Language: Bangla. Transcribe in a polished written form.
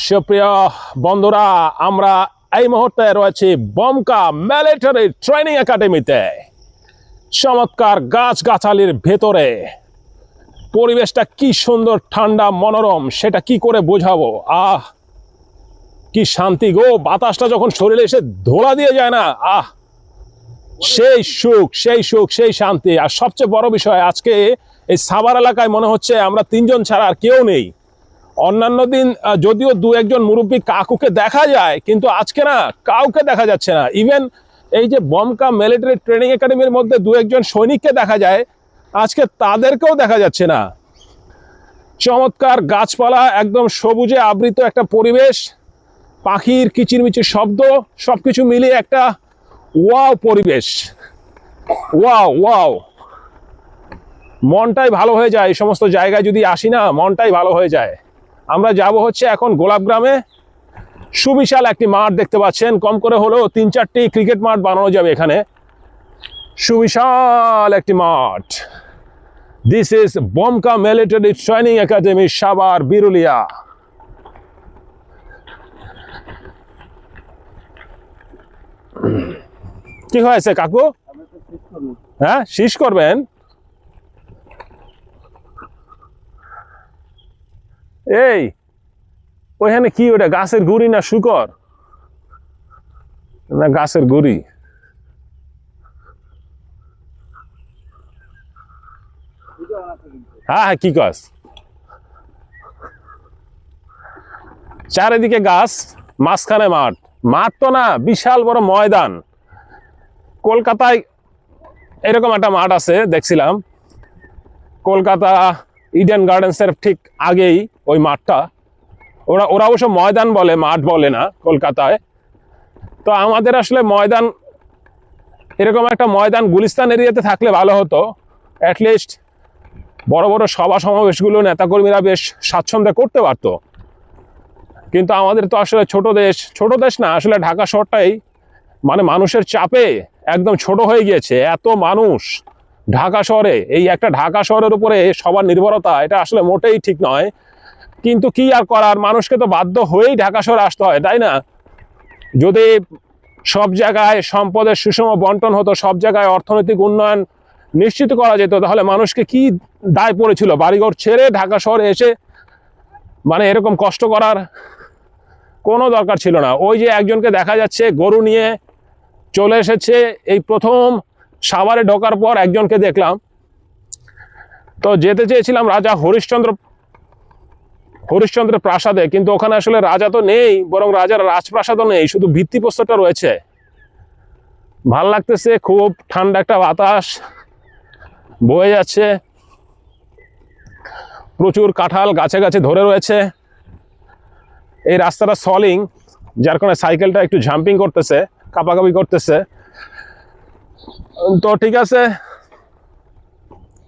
সুপ্রিয় বন্ধুরা, আমরা এই মুহূর্তে রয়েছি বমকা মিলিটারি ট্রেনিং একাডেমিতে। চমৎকার গাছগাছালির ভেতরে পরিবেশটা কি সুন্দর, ঠান্ডা, মনোরম, সেটা কি করে বোঝাবো। কি শান্তি গো! বাতাসটা যখন শরীরে এসে ধোলা দিয়ে যায় না, সেই সুখ, সেই সুখ, সেই শান্তি। আর সবচেয়ে বড় বিষয়, আজকে এই সাভার এলাকায় মনে হচ্ছে আমরা তিনজন ছাড়া আর কেউ নেই। অন্যান্য দিন যদিও দু একজন মুরব্বী কাকুকে দেখা যায়, কিন্তু আজকে না, কাউকে দেখা যাচ্ছে না। ইভেন এই যে বমকা মিলিটারি ট্রেনিং একাডেমির মধ্যে দু একজন সৈনিককে দেখা যায়, আজকে তাদেরকেও দেখা যাচ্ছে না। চমৎকার গাছপালা, একদম সবুজে আবৃত একটা পরিবেশ, পাখির কিচিরমিচির শব্দ, সবকিছু মিলিয়ে একটা ওয়াও পরিবেশ। ওয়াও ওয়াও, মনটাই ভালো হয়ে যায়। এই সমস্ত জায়গায় যদি আসি না, মনটাই ভালো হয়ে যায়। আমরা যাব হচ্ছে এখন গোলাপগ্রামে। সুবিশাল একটি মাঠ দেখতে পাচ্ছেন, কম করে হলেও 3-4টি ক্রিকেট মাঠ বানানো যাবে এখানে। সুবিশাল একটি মাঠ। দিস ইজ বমকা military training academy, Savar, Birulia. কি হয়েছে কাকু? হ্যাঁ, শীষ করবেন? এই ওইখানে কি, ওটা গাছের গুড়ি না শুকর? না, গাছের গুড়ি। হ্যাঁ হ্যাঁ, কি গাছ? চারিদিকে গাছ, মাঝখানে মাঠ। মাঠ তো না, বিশাল বড় ময়দান। কলকাতায় এরকম একটা মাঠ আছে, দেখছিলাম। কলকাতা ইডেন গার্ডেন্সের ঠিক আগেই ওই মাঠটা। ওরা অবশ্য ময়দান বলে, মাঠ বলে না কলকাতায়। তো আমাদের আসলে ময়দান, এরকম একটা ময়দান গুলিস্তান এরিয়াতে থাকলে ভালো হতো। অ্যাটলিস্ট বড় বড় সভা সমাবেশগুলো নেতাকর্মীরা বেশ স্বাচ্ছন্দ্যে করতে পারতো। কিন্তু আমাদের তো আসলে ছোট দেশ না, আসলে ঢাকা শহরটাই মানে মানুষের চাপে একদম ছোট হয়ে গিয়েছে। এত মানুষ ঢাকা শহরে, এই একটা ঢাকা শহরের উপরে সবার নির্ভরতা, এটা আসলে মোটেই ঠিক নয়। কিন্তু কি আর করার, মানুষকে তো বাধ্য হয়েই ঢাকা শহরে আসতে হয়, তাই না? যদি সব জায়গায় সম্পদের সুষম বন্টন হতো, সব জায়গায় অর্থনৈতিক উন্নয়ন নিশ্চিত করা যেত, তাহলে মানুষকে কি দায় পড়েছিল বাড়িঘর ছেড়ে ঢাকা শহরে এসে মানে এরকম কষ্ট করার কোনো দরকার ছিল না। ওই যে একজনকে দেখা যাচ্ছে গরু নিয়ে চলে এসেছে, এই প্রথম সাভারে ঢোকার পর একজনকে দেখলাম। তো যেতে চেয়েছিলাম রাজা হরিশ্চন্দ্রের প্রাসাদে, কিন্তু ওখানে আসলে রাজা তো নেই, বরং রাজার রাজপ্রাসাদও নেই, শুধু ভিত্তিপ্রস্তরটা রয়েছে। ভাল লাগতেছে, খুব ঠান্ডা একটা বাতাস বয়ে যাচ্ছে। প্রচুর কাঁঠাল গাছে গাছে ধরে রয়েছে। এই রাস্তাটা সলিং, যার কারণে সাইকেলটা একটু জাম্পিং করতেছে, কাঁপাকাপি করতেছে। তো ঠিক আছে,